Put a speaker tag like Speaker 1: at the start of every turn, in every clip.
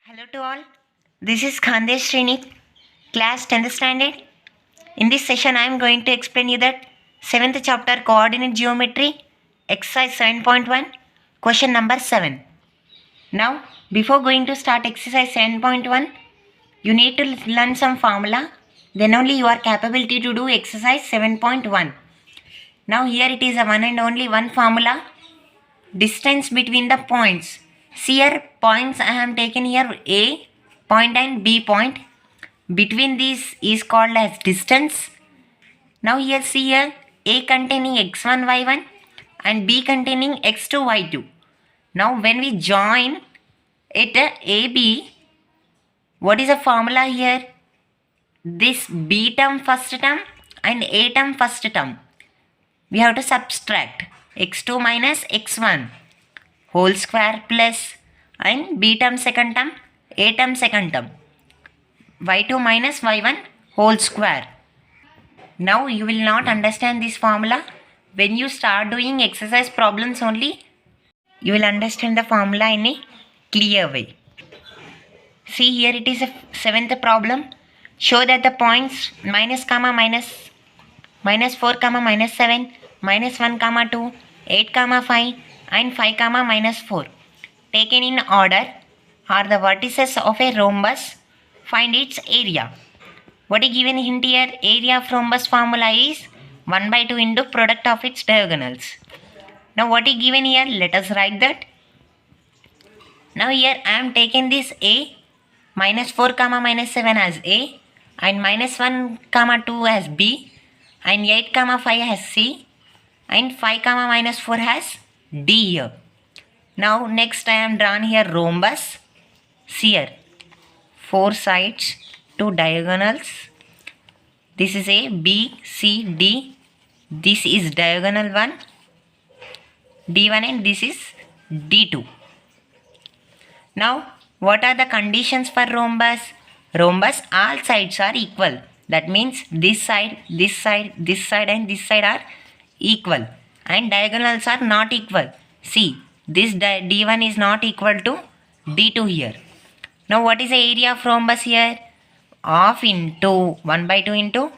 Speaker 1: Hello to all. This is Khandesh Srini, class 10th standard. In this session, I am going to explain you that 7th chapter coordinate geometry, exercise 7.1, question number 7. Now, before going to start exercise 7.1, you need to learn some formula. Then only you are capability to do exercise 7.1. Now, here it is a one and only one formula. Distance between the points. See here points I have taken here A point and B point. Between these is called as distance. Now here see here A containing x1 y1 and B containing x2 y2. Now when we join it AB, what is the formula here? This B term first term and A term first term. We have to subtract x2 minus x1 whole square plus and B term second term, A term second term, y2 minus y1 whole square. Now you will not understand this formula. When you start doing exercise problems only, you will understand the formula in a clear way. See here it is a 7th problem. Show that the points minus comma minus, minus 4 comma minus 7, minus 1 comma 2, 8 comma 5 and 5 comma minus 4 taken in order are the vertices of a rhombus. Find its area. What is given hint here? Area of rhombus formula is 1 by 2 into product of its diagonals. Now what is given here? Let us write that. Now here I am taking this A, minus 4 comma minus 7 as A and minus 1 comma 2 as B and 8 comma 5 as C and 5 comma minus 4 has D here. Now next I am drawn here rhombus. See here 4 sides, 2 diagonals. This is A, B, C, D. This is diagonal 1, D1 and this is D2. Now what are the conditions for rhombus? Rhombus all sides are equal. That means this side, this side, this side and this side are equal and diagonals are not equal. See, this D1 is not equal to D2 here. Now what is the area of rhombus here? Half into 1 by 2 into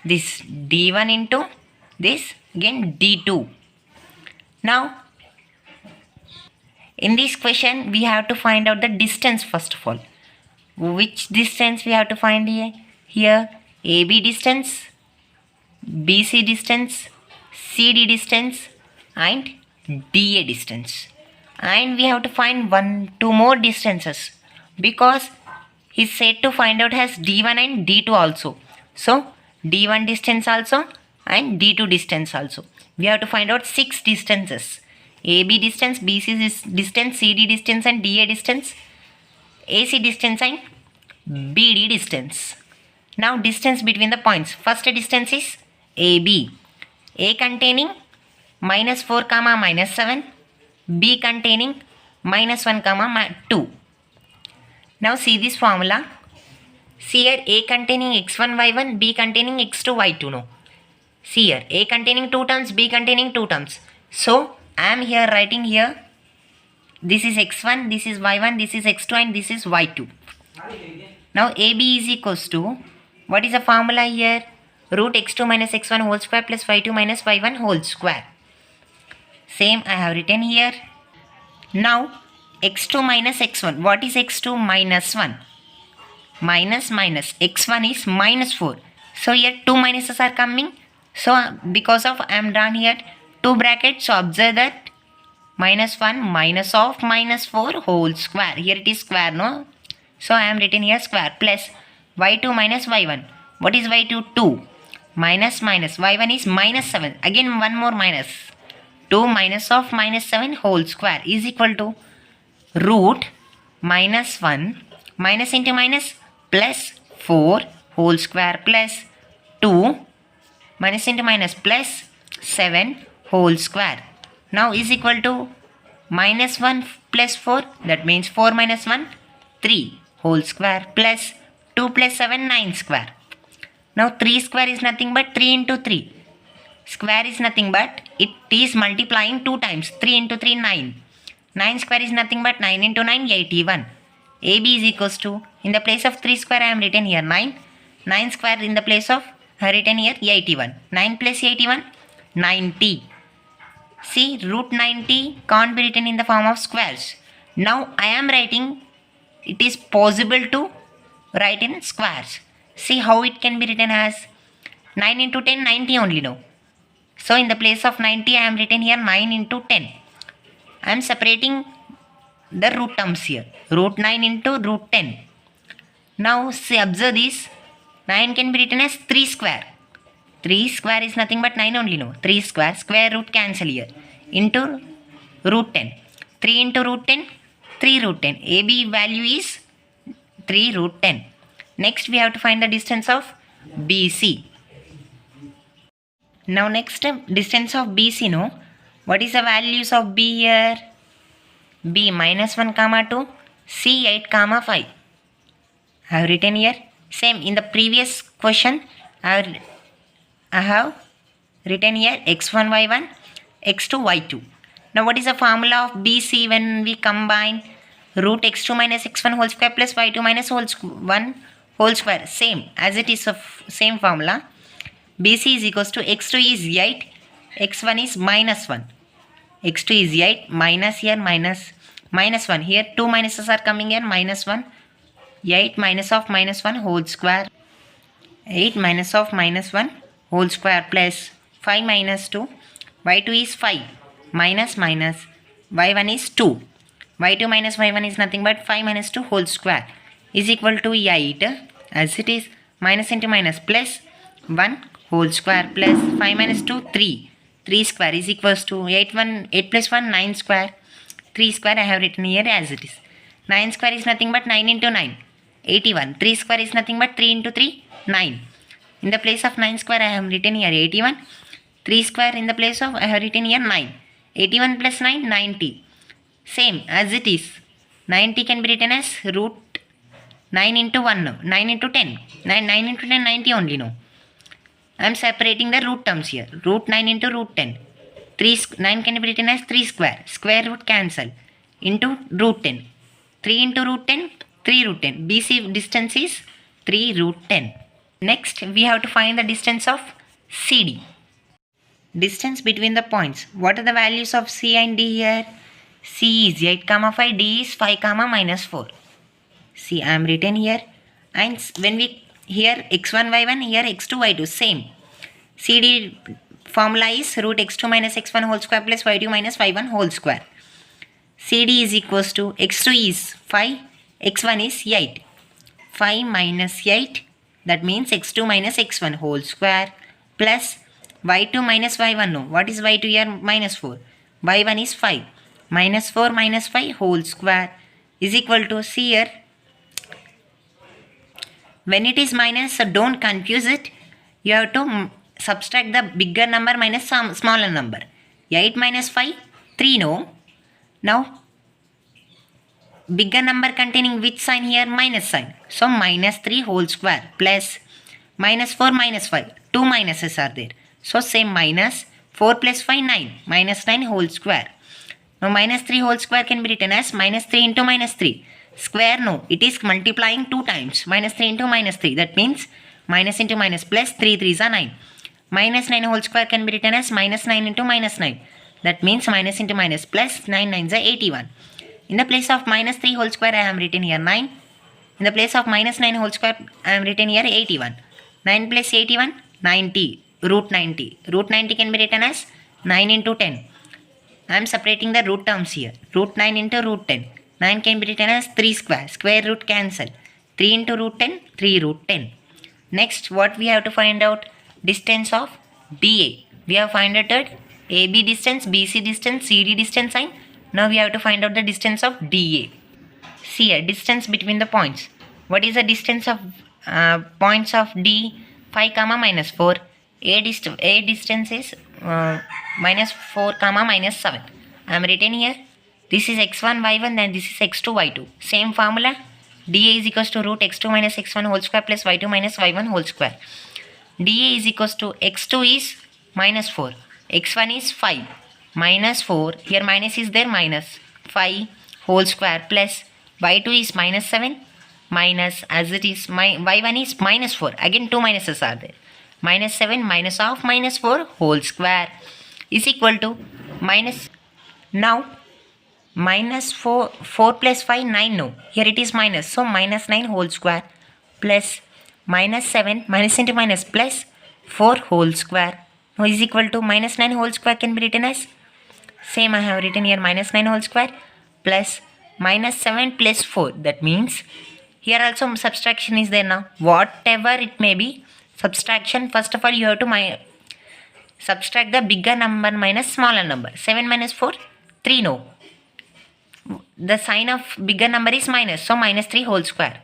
Speaker 1: this D1 into this again D2. Now in this question we have to find out the distance first of all. Which distance we have to find here? Here AB distance, BC distance, CD distance and DA distance. And we have to find two more distances because he said to find out has D1 and D2 also. So D1 distance also and D2 distance also. We have to find out 6 distances. AB distance, BC distance, CD distance and DA distance, AC distance and BD distance. Now distance between the points. First distance is AB. A containing minus 4 comma minus 7. B containing minus 1 comma 2. Now see this formula. See here A containing x1 y1, B containing x2 y2. No. See here A containing 2 terms, B containing 2 terms. So I am here writing here. This is x1, this is y1, this is x2 and this is y2. Now AB is equals to, what is the formula here? Root x2 minus x1 whole square plus y2 minus y1 whole square. Same I have written here. Now x2 minus x1. What is x2 minus 1? Minus minus. x1 is minus 4. So here 2 minuses are coming. So because of I am drawn here 2 brackets. So observe that minus 1 minus of minus 4 whole square. Here it is square, no? So I am written here square plus y2 minus y1. What is y2? 2. Minus minus. y1 is minus 7. Again one more minus. 2 minus of minus 7 whole square is equal to root minus 1 minus into minus plus 4 whole square plus 2 minus into minus plus 7 whole square. Now is equal to minus 1 plus 4, that means 4 minus 1 3 whole square plus 2 plus 7 9 square. Now 3 square is nothing but 3 into 3. Square is nothing but it is multiplying 2 times. 3 into 3 9. 9 square is nothing but 9 into 9 81. AB is equals to, in the place of 3 square I am written here 9. 9 square in the place of, I have written here 81. 9 plus 81, 90. See, root 90 can't be written in the form of squares. Now I am writing, it is possible to write in squares. See how it can be written as 9 into 10, 90 only now. So in the place of 90 I am written here 9 into 10. I am separating the root terms here. Root 9 into root 10. Now see, observe this. 9 can be written as 3 square. 3 square is nothing but 9 only no. 3 square, square root cancel here. Into root 10. 3 into root 10, 3 root 10. AB value is 3 root 10. Next we have to find the distance of BC. Now next distance of BC no. What is the values of B here? B minus 1 comma 2, C 8 comma 5. I have written here. Same in the previous question I have written here x1 y1 x2 y2. Now what is the formula of BC when we combine root x2 minus x1 whole square plus y2 minus 1 whole square? Same as it is of same formula. BC is equals to x2 is 8, x1 is minus 1. x2 is 8 minus here minus 1. Here 2 minuses are coming here minus 1. 8 minus of minus 1 whole square. 8 minus of minus 1 whole square plus 5 minus 2. y2 is 5 minus y1 is 2. y2 minus y1 is nothing but 5 minus 2 whole square is equal to 8 as it is minus into minus plus 1 whole square plus 5 minus 2 3. 3 square is equals to 8 plus 1 9 square. 3 square I have written here as it is. 9 square is nothing but 9 into 9. 81. 3 square is nothing but 3 into 3. 9. In the place of 9 square I have written here 81. 3 square in the place of I have written here 9. 81 plus 9 90. Same as it is. 90 can be written as root 9 into 1 now. 9 into 10. 9 into 10 90 only now. I am separating the root terms here. Root 9 into root 10. 9 can be written as 3 square. Square root cancel. Into root 10. 3 into root 10. 3 root 10. BC distance is 3 root 10. Next we have to find the distance of CD. Distance between the points. What are the values of C and D here? C is 8 comma 5. D is 5 comma minus 4. See, I am written here. And when we here x1 y1, here x2 y2, same. CD formula is root x2 minus x1 whole square plus y2 minus y1 whole square. CD is equals to x2 is 5, x1 is 8. 5 minus 8, that means x2 minus x1 whole square plus y2 minus y1. No, what is y2 here? Minus 4. y1 is 5. Minus 4 minus 5 whole square is equal to, see here, when it is minus, so don't confuse it. You have to subtract the bigger number minus some smaller number. 8 minus 5, 3 no. Now, bigger number containing which sign here? Minus sign. So, minus 3 whole square plus minus 4 minus 5. 2 minuses are there. So, same minus 4 plus 5, 9. Minus 9 whole square. Now, minus 3 whole square can be written as minus 3 into minus 3. Square no, it is multiplying 2 times. Minus 3 into minus 3. That means minus into minus plus 3 3s are 9. Minus 9 whole square can be written as minus 9 into minus 9. That means minus into minus plus 9 9s are 81. In the place of minus 3 whole square I am written here 9. In the place of minus 9 whole square I am written here 81. 9 plus 81, 90. Root 90. Root 90 can be written as 9 into 10. I am separating the root terms here. Root 9 into root 10. 9 can be written as 3 square. Square root cancel. 3 into root 10, 3 root 10. Next, what we have to find out? Distance of DA. We have found out that AB distance, BC distance, CD distance sign. Now we have to find out the distance of DA. See here, distance between the points. What is the distance of points of D? 5 comma minus 4. A distance is minus 4 comma minus 7. I am written here. This is x1 y1 and this is x2 y2. Same formula. dA is equals to root x2 minus x1 whole square plus y2 minus y1 whole square. dA is equals to x2 is minus 4. x1 is 5. Minus 4. Here minus is there, minus 5 whole square plus y2 is minus 7 minus, as it is, y1 is minus 4. Again 2 minuses are there. Minus 7 minus of minus 4 whole square is equal to minus. Now minus 4 plus 5, 9. No, here it is minus, so minus 9 whole square plus minus 7, minus into minus, plus 4 whole square now is equal to minus 9 whole square can be written as, same I have written here, minus 9 whole square plus minus 7 plus 4. That means here also subtraction is there. Now whatever it may be, subtraction, first of all you have to subtract the bigger number minus smaller number. 7 minus 4, 3. No, the sign of bigger number is minus, so minus 3 whole square.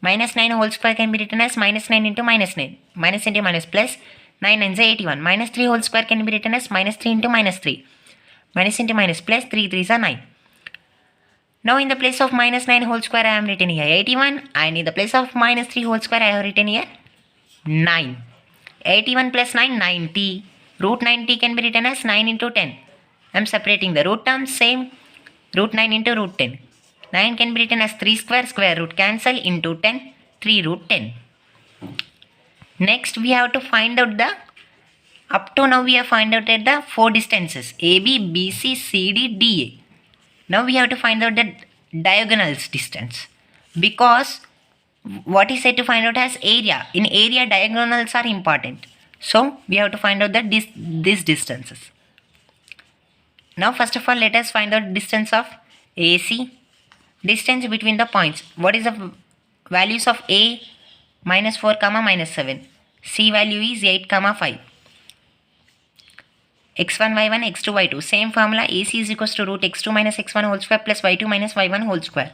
Speaker 1: Minus 9 whole square can be written as minus 9 into minus 9, minus into minus, plus 9 9 is 81. Minus 3 whole square can be written as minus 3 into minus 3, minus into minus, plus 3 3s are 9. Now in the place of minus 9 whole square I am written here 81, and in the place of minus 3 whole square I have written here 9. 81 plus 9, 90. Root 90 can be written as 9 into 10. I am separating the root terms, same. Root 9 into root 10. 9 can be written as 3 square, square root cancel, into 10, 3 root 10. Next we have to find out the, up to now we have find out the 4 distances AB, BC, CD, DA. Now we have to find out the diagonals distance, because what is said to find out as area. In area diagonals are important, so we have to find out these distances. Now first of all let us find out distance of AC, distance between the points. What is the values of A? Minus 4 comma minus 7. C value is 8 comma 5. x1 y1 x2 y2, same formula. AC is equals to root x2 minus x1 whole square plus y2 minus y1 whole square.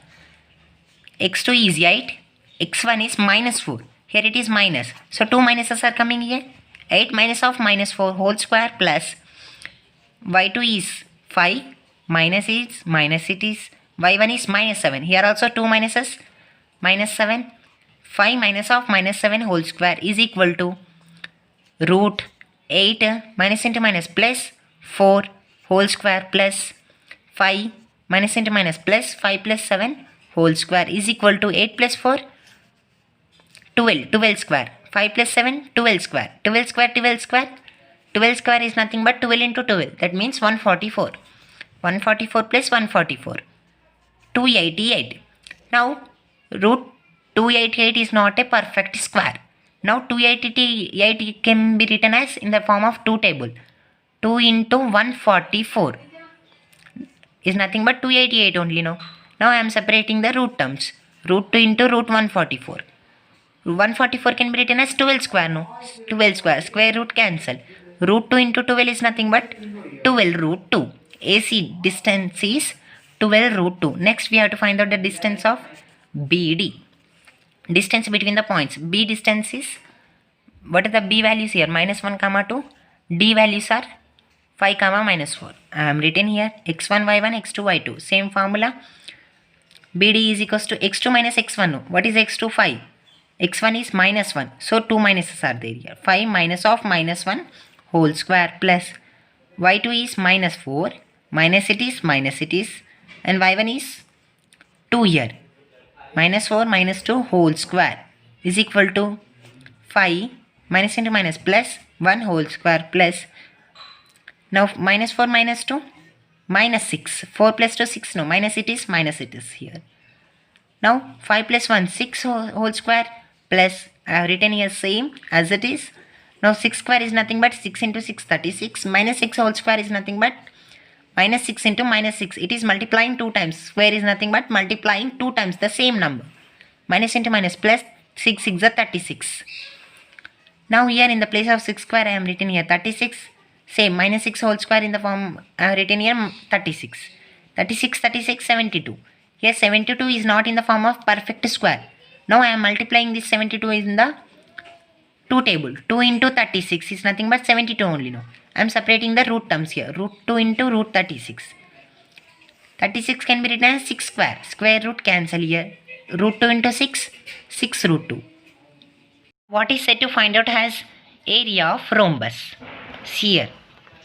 Speaker 1: x2 is 8, x1 is minus 4, here it is minus, so 2 minuses are coming here. 8 minus of minus 4 whole square plus y2 is 5, minus is minus, it is y1 is minus 7, here also 2 minuses, minus 7. 5 minus of minus 7 whole square is equal to root 8 minus into minus plus 4 whole square plus 5 minus into minus plus 5 plus 7 whole square is equal to 8 plus 4, 12, 12 square, 5 plus 7, 12 square, 12 square, 12 square, 12 square is nothing but 12 into 12, that means 144. 144 plus 144, 288. Now root 288 is not a perfect square. Now 288 can be written as in the form of 2 table. 2 into 144 is nothing but 288 only. Now I am separating the root terms. Root 2 into root 144. 144 can be written as 12 square. No, 12 square, square root cancel. Root 2 into 12 is nothing but 12 root 2. AC distance is 12 root 2. Next we have to find out the distance of BD. Distance between the points. B distance is, what are the B values here? Minus 1 comma 2. D values are 5 comma minus 4. I am written here x1 y1 x2 y2. Same formula. BD is equals to x2 minus x1. No. What is x2? 5. x1 is minus 1. So 2 minuses are there here. 5 minus of minus 1 whole square plus y2 is minus 4. Minus it is, and y1 is 2 here. Minus 4 minus 2 whole square is equal to 5 minus into minus plus 1 whole square plus, now minus 4 minus 2 minus 6, 4 plus 2 6, no, minus it is here. Now 5 plus 1 6 whole square plus, I have written here same as it is. Now 6 square is nothing but 6 into 6 36, minus 6 whole square is nothing but minus 6 into minus 6, it is multiplying 2 times. Square is nothing but multiplying 2 times the same number. Minus into minus plus 6 6 are 36. Now here in the place of 6 square I am written here 36. Same, minus 6 whole square in the form I have written here 36. 36 36 72. Here 72 is not in the form of perfect square. Now I am multiplying this 72 in the 2 table. 2 into 36 is nothing but 72 only. Now I am separating the root terms here. Root 2 into root 36. 36 can be written as 6 square. Square root cancel here. Root 2 into 6, 6 root 2. What is said to find out as area of rhombus? Here,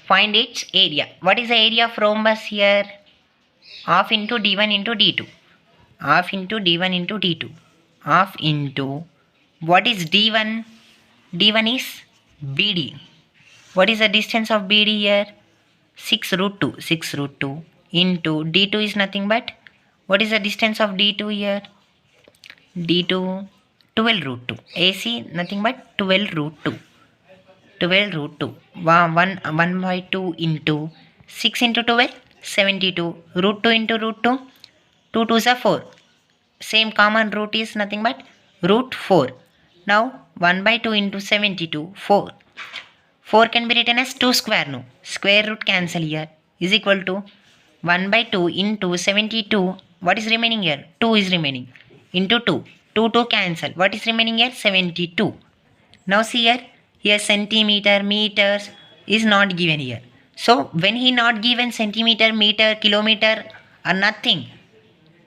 Speaker 1: find its area. What is the area of rhombus here? Half into d1 into d2. half into d1 into d2. Half into, what is d1? d1 is bd. What is the distance of bd here? 6 root 2. 6 root 2 into d2 is nothing but, what is the distance of d2 here? d2, 12 root 2. AC nothing but 12 root 2. 12 root 2. 1 by 2 into 6 into 12, 72. Root 2 into root 2, 2 2s are 4. Same common root is nothing but root 4. Now 1 by 2 into 72, 4. 4 can be written as 2 square no. Square root cancel here is equal to 1 by 2 into 72. What is remaining here? 2 is remaining. Into 2. 2 cancel. What is remaining here? 72. Now see here. Here centimeter, meters is not given here. So when he not given centimeter, meter, kilometer or nothing.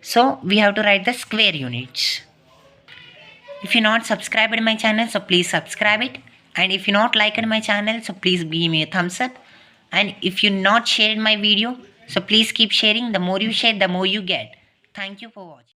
Speaker 1: So we have to write the square units. If you not subscribed my channel, so please subscribe it. And if you not liked my channel, so please give me a thumbs up. And if you not shared my video, so please keep sharing. The more you share, the more you get. Thank you for watching.